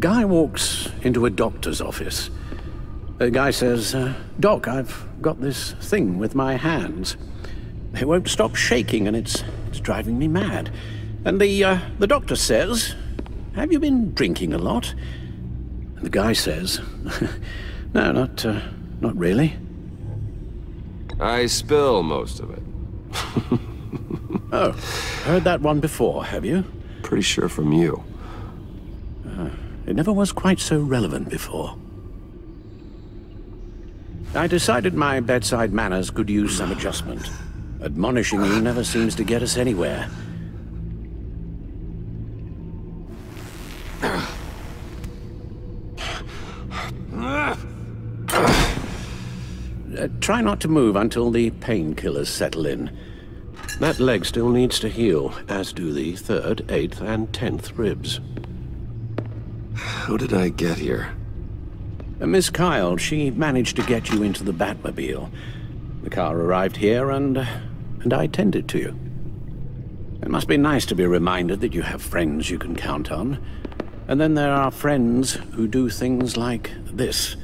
guy walks into a doctor's office. The guy says, Doc, I've got this thing with my hands. They won't stop shaking and it's driving me mad. And the doctor says, have you been drinking a lot? And the guy says, no, not really. I spill most of it. Oh, heard that one before, have you? Pretty sure from you. It never was quite so relevant before. I decided my bedside manners could use some adjustment. Admonishing you never seems to get us anywhere. Try not to move until the painkillers settle in. That leg still needs to heal, as do the 3rd, 8th, and 10th ribs. How did I get here? Miss Kyle, she managed to get you into the Batmobile. The car arrived here, and I tended to you. It must be nice to be reminded that you have friends you can count on. And then there are friends who do things like this.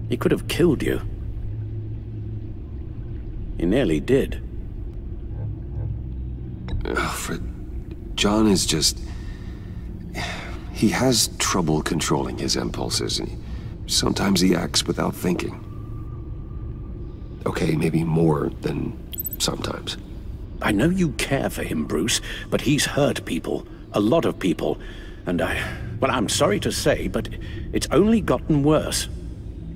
He could have killed you. He nearly did. Alfred, John is just... He has trouble controlling his impulses, and sometimes he acts without thinking. Okay, maybe more than sometimes. I know you care for him, Bruce, but he's hurt people. A lot of people. And well, I'm sorry to say, but it's only gotten worse.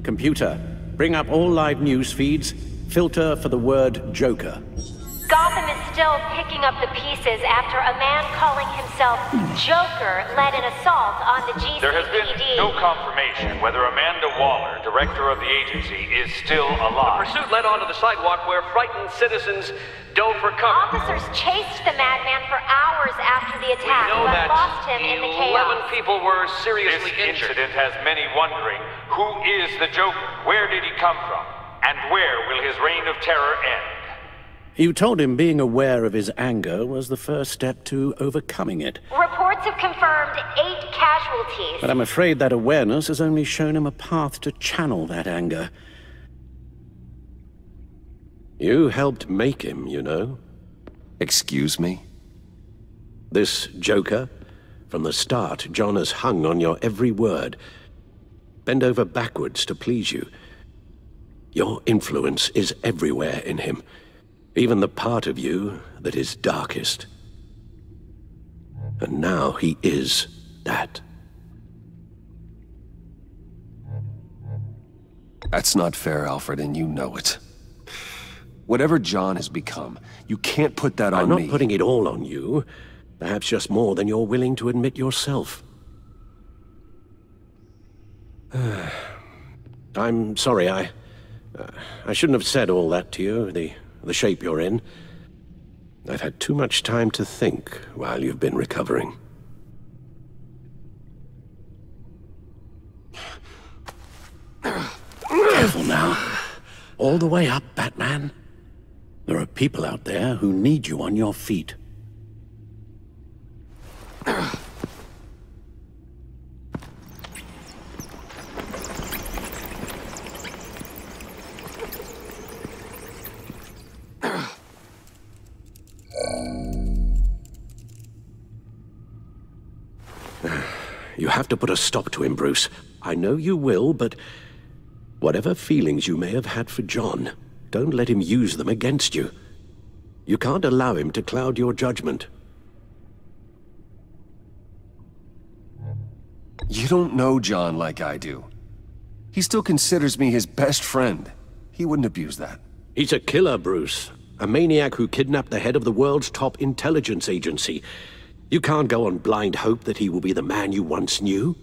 Computer, bring up all live news feeds. Filter for the word Joker. Gotham is still picking up the pieces after a man calling himself Joker led an assault on the GCPD. There has been no confirmation whether Amanda Waller, director of the agency, is still alive. The pursuit led onto the sidewalk where frightened citizens dove for cover. Officers chased the madman for hours after the attack, We know but that lost him in the chaos. 11 people were seriously This injured. incident has many wondering, who is the Joker? Where did he come from? And where will his reign of terror end? You told him being aware of his anger was the first step to overcoming it. Reports have confirmed 8 casualties. But I'm afraid that awareness has only shown him a path to channel that anger. You helped make him, you know. Excuse me? This Joker, from the start, John has hung on your every word. Bend over backwards to please you. Your influence is everywhere in him. Even the part of you that is darkest. And now he is that. That's not fair, Alfred, and you know it. Whatever John has become, you can't put that on me. I'm not putting it all on you. Perhaps just more than you're willing to admit yourself. I'm sorry, I shouldn't have said all that to you, the shape you're in. I've had too much time to think while you've been recovering. Careful now. All the way up, Batman. There are people out there who need you on your feet. You have to put a stop to him, Bruce. I know you will, but whatever feelings you may have had for John, don't let him use them against you. You can't allow him to cloud your judgment. You don't know John like I do. He still considers me his best friend. He wouldn't abuse that. He's a killer, Bruce. A maniac who kidnapped the head of the world's top intelligence agency. You can't go on blind hope that he will be the man you once knew.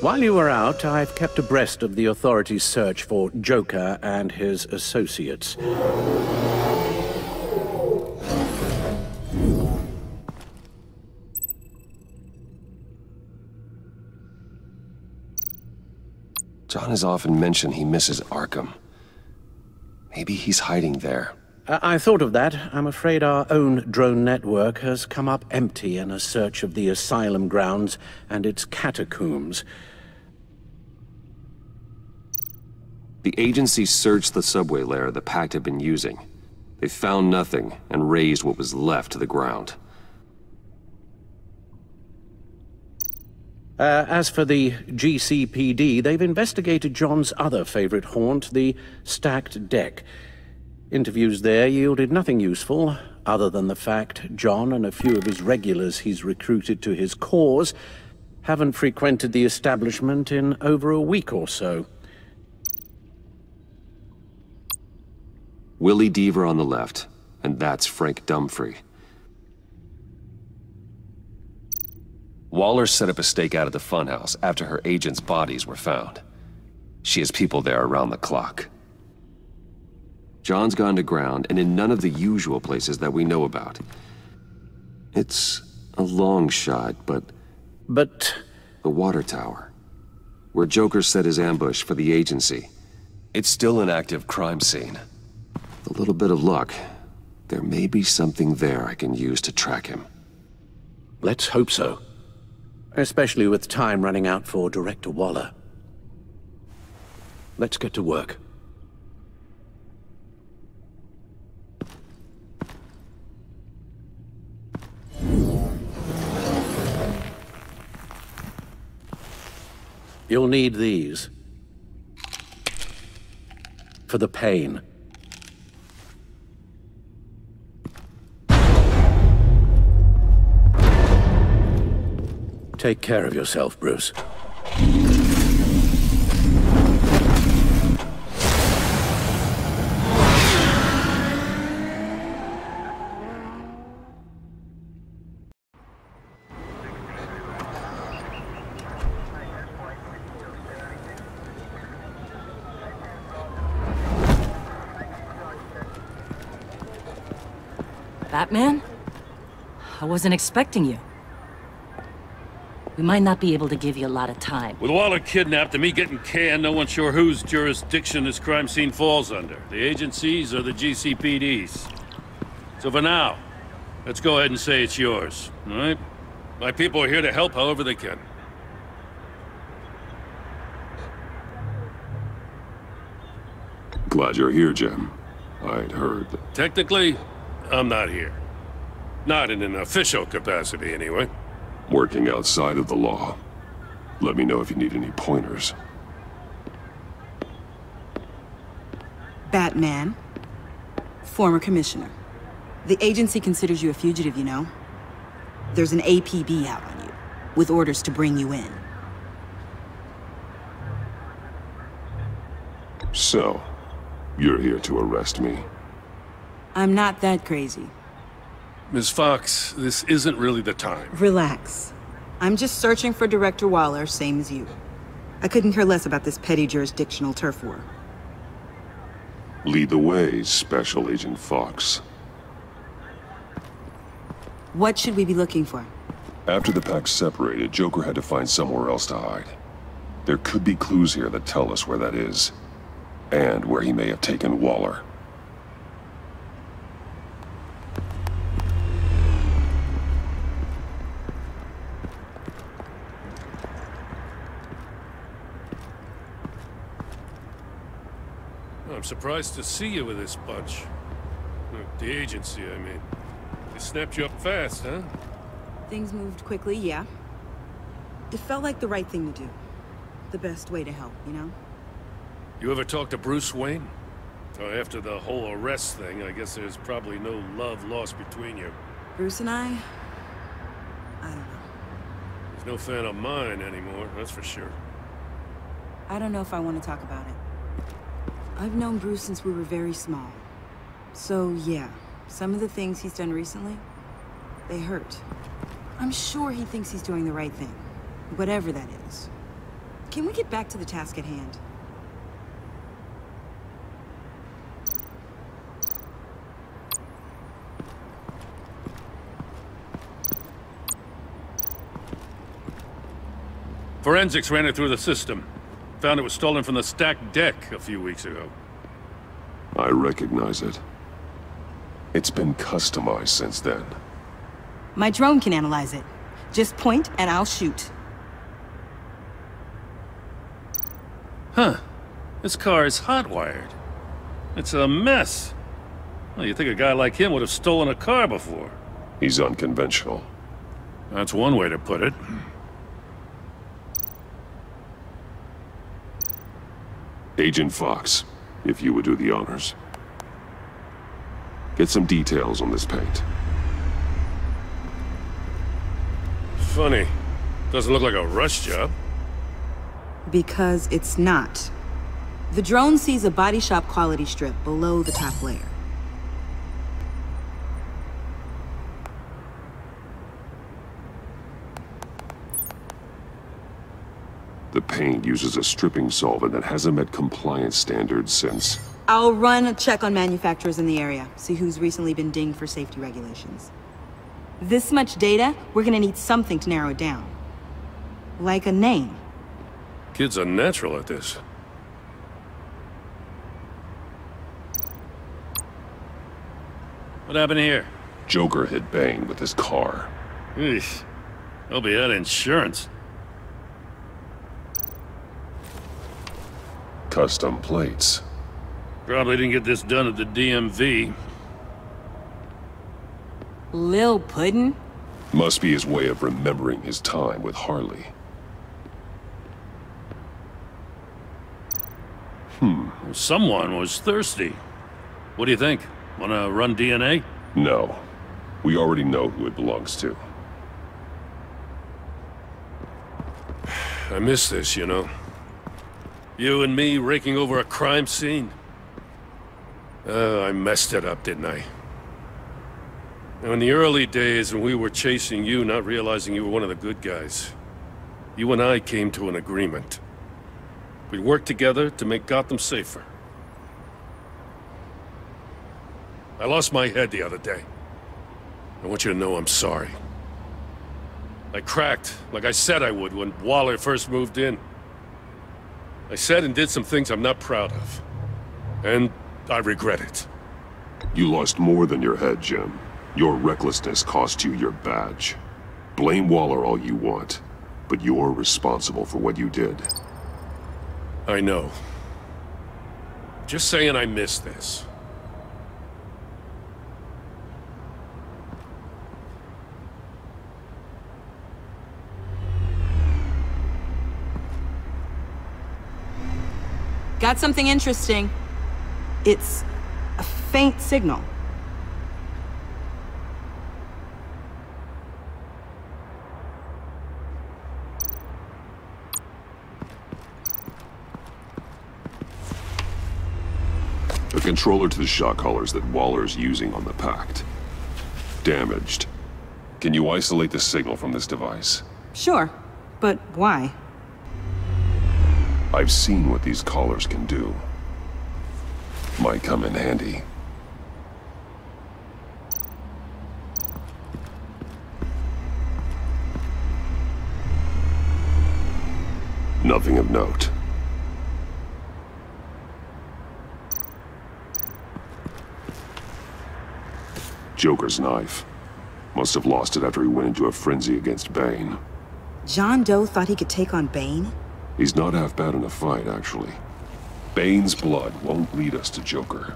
While you were out, I've kept abreast of the authorities' search for Joker and his associates. John has often mentioned he misses Arkham. Maybe he's hiding there. I thought of that. I'm afraid our own drone network has come up empty in a search of the asylum grounds and its catacombs. The agency searched the subway layer the Pact had been using. They found nothing and razed what was left to the ground. As for the GCPD, they've investigated John's other favorite haunt, the stacked deck. Interviews there yielded nothing useful, other than the fact John and a few of his regulars he's recruited to his cause haven't frequented the establishment in over a week or so. Willie Deaver on the left, and that's Frank Dumfrey. Waller set up a stakeout at the funhouse after her agents' bodies were found. She has people there around the clock. John's gone to ground, and in none of the usual places that we know about. It's a long shot, but... The water tower, where Joker set his ambush for the agency. It's still an active crime scene. With a little bit of luck, there may be something there I can use to track him. Let's hope so. Especially with time running out for Director Waller. Let's get to work. You'll need these. For the pain. Take care of yourself, Bruce. Batman? I wasn't expecting you. We might not be able to give you a lot of time. With Waller kidnapped and me getting canned, no one's sure whose jurisdiction this crime scene falls under. The agencies or the GCPD's. So for now, let's go ahead and say it's yours, all right? My people are here to help however they can. Glad you're here, Jim. I'd heard that... Technically, I'm not here. Not in an official capacity, anyway. Working outside of the law. Let me know if you need any pointers. Batman. Former commissioner. The agency considers you a fugitive, you know. There's an APB out on you, with orders to bring you in. So, you're here to arrest me? I'm not that crazy. Ms. Fox, this isn't really the time. Relax. I'm just searching for Director Waller, same as you. I couldn't care less about this petty jurisdictional turf war. Lead the way, Special Agent Fox. What should we be looking for? After the Pact separated, Joker had to find somewhere else to hide. There could be clues here that tell us where that is. And where he may have taken Waller. I'm surprised to see you with this bunch. The agency, I mean. They snapped you up fast, huh? Things moved quickly, yeah. It felt like the right thing to do. The best way to help, you know? You ever talk to Bruce Wayne? After the whole arrest thing, I guess there's probably no love lost between you. Bruce and I don't know. He's no fan of mine anymore, that's for sure. I don't know if I want to talk about it. I've known Bruce since we were very small. So, yeah, some of the things he's done recently, they hurt. I'm sure he thinks he's doing the right thing, whatever that is. Can we get back to the task at hand? Forensics ran it through the system. Found it was stolen from the stacked deck a few weeks ago. I recognize it. It's been customized since then. My drone can analyze it. Just point and I'll shoot. Huh. This car is hot-wired. It's a mess. Well, you'd think a guy like him would have stolen a car before. He's unconventional. That's one way to put it. Agent Fox, if you would do the honors. Get some details on this paint. Funny. Doesn't look like a rush job. Because it's not. The drone sees a body shop quality strip below the top layer. The paint uses a stripping solvent that hasn't met compliance standards since... I'll run a check on manufacturers in the area, see who's recently been dinged for safety regulations. This much data, we're gonna need something to narrow it down. Like a name. Kid's a natural at this. What happened here? Joker hit Bane with his car. Eesh. Hope he had insurance. Custom plates. Probably didn't get this done at the DMV. Lil Puddin'? Must be his way of remembering his time with Harley. Someone was thirsty. What do you think? Wanna run DNA? No. We already know who it belongs to. I miss this, you know. You and me raking over a crime scene. I messed it up, didn't I? Now, in the early days when we were chasing you, not realizing you were one of the good guys, you and I came to an agreement. We'd work together to make Gotham safer. I lost my head the other day. I want you to know I'm sorry. I cracked, like I said I would when Waller first moved in. I said and did some things I'm not proud of. And I regret it. You lost more than your head, Jim. Your recklessness cost you your badge. Blame Waller all you want, but you're responsible for what you did. I know. Just saying I miss this. Got something interesting. It's a faint signal. A controller to the shot collars that Waller's using on the Pact. Damaged. Can you isolate the signal from this device? Sure, but why? I've seen what these collars can do. Might come in handy. Nothing of note. Joker's knife. Must have lost it after he went into a frenzy against Bane. John Doe thought he could take on Bane? He's not half bad in a fight, actually. Bane's blood won't lead us to Joker.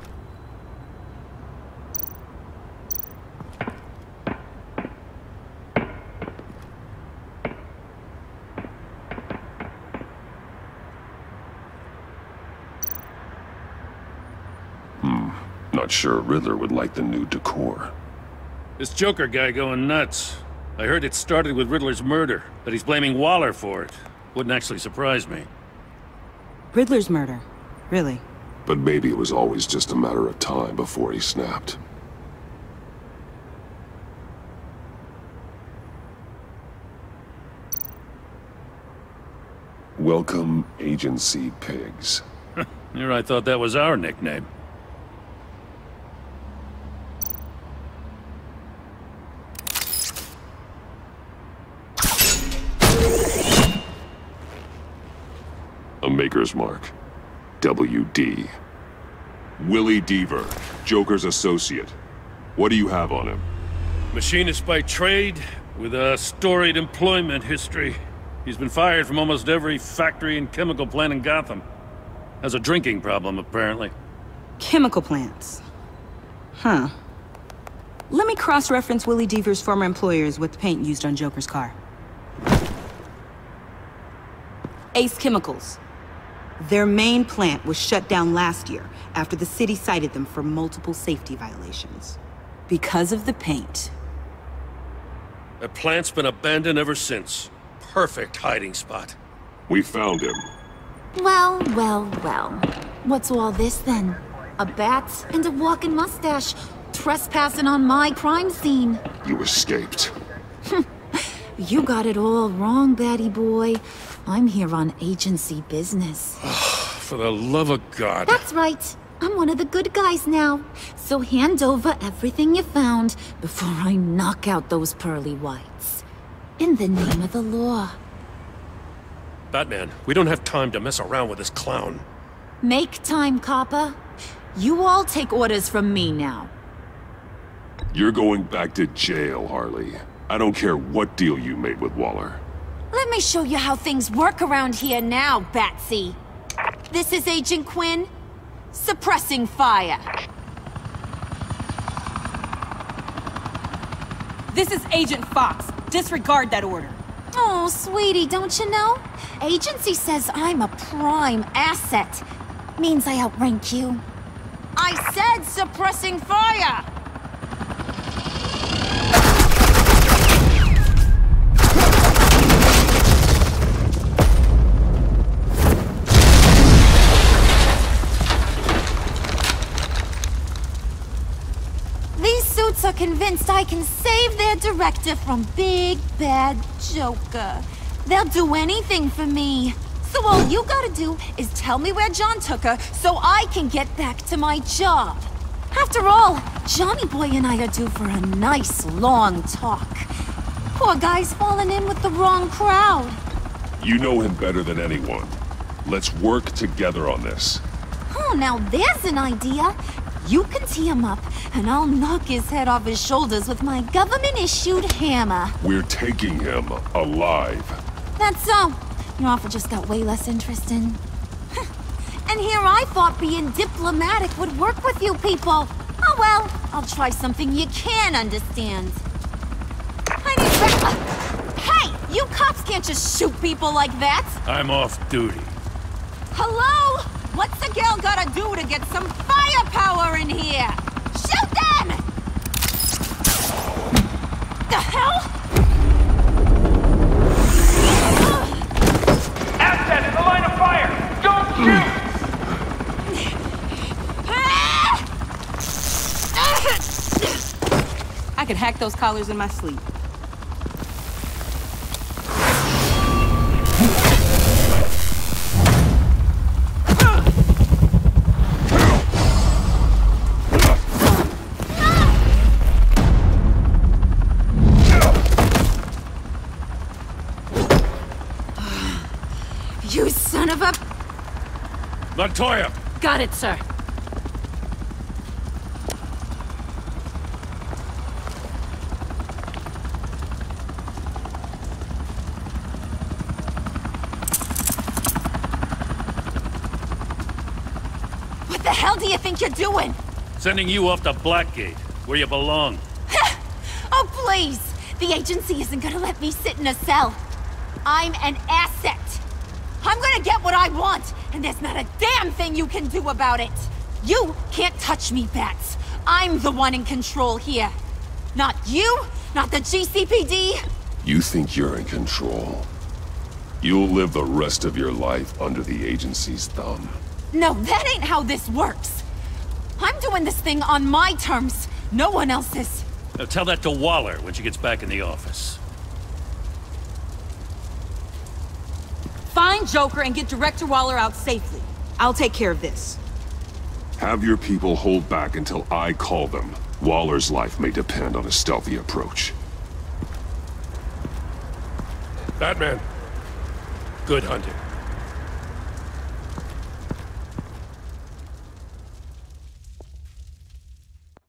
Not sure Riddler would like the new decor. This Joker guy going nuts. I heard it started with Riddler's murder, that he's blaming Waller for it. Wouldn't actually surprise me. Riddler's murder? Really? But maybe it was always just a matter of time before he snapped. Welcome, Agency Pigs. Here I thought that was our nickname. A Joker's mark. WD. Willie Deaver, Joker's associate. What do you have on him? Machinist by trade, with a storied employment history. He's been fired from almost every factory and chemical plant in Gotham. Has a drinking problem, apparently. Chemical plants. Huh. Let me cross-reference Willie Deaver's former employers with the paint used on Joker's car. Ace Chemicals. Their main plant was shut down last year after the city cited them for multiple safety violations. Because of the paint. That plant's been abandoned ever since. Perfect hiding spot. We found him. Well, well, well. What's all this then? A bat and a walking mustache trespassing on my crime scene. You escaped. You got it all wrong, baddie boy. I'm here on agency business. For the love of God. That's right. I'm one of the good guys now. So hand over everything you found before I knock out those pearly whites. In the name of the law. Batman, we don't have time to mess around with this clown. Make time, copper. You all take orders from me now. You're going back to jail, Harley. I don't care what deal you made with Waller. Let me show you how things work around here now, Batsy. This is Agent Quinn. Suppressing fire. This is Agent Fox. Disregard that order. Oh, sweetie, don't you know? Agency says I'm a prime asset. Means I outrank you. I said suppressing fire! These suits are convinced I can save their director from Big Bad Joker. They'll do anything for me. So all you gotta do is tell me where John took her so I can get back to my job. After all, Johnny Boy and I are due for a nice long talk. Poor guy's fallen in with the wrong crowd. You know him better than anyone. Let's work together on this. Oh, now there's an idea. You can tee him up, and I'll knock his head off his shoulders with my government-issued hammer. We're taking him alive. That's so. Your offer just got way less interesting. And here I thought being diplomatic would work with you people. Oh well, I'll try something you can understand. I need Hey! You cops can't just shoot people like that! I'm off duty. Hello? What's a girl gotta do to get some firepower in here? Shoot them! The hell? Assets in the line of fire! Don't shoot! I could hack those collars in my sleep. You son of a... Montoya! Got it, sir. What the hell do you think you're doing? Sending you off to Blackgate, where you belong. Oh, please! The agency isn't gonna let me sit in a cell. I'm an asset. I'm gonna get what I want, and there's not a damn thing you can do about it. You can't touch me, Bats. I'm the one in control here. Not you, not the GCPD. You think you're in control? You'll live the rest of your life under the agency's thumb. No, that ain't how this works. I'm doing this thing on my terms, no one else's. Now tell that to Waller when she gets back in the office. Find Joker and get Director Waller out safely. I'll take care of this. Have your people hold back until I call them. Waller's life may depend on a stealthy approach. Batman. Good hunting.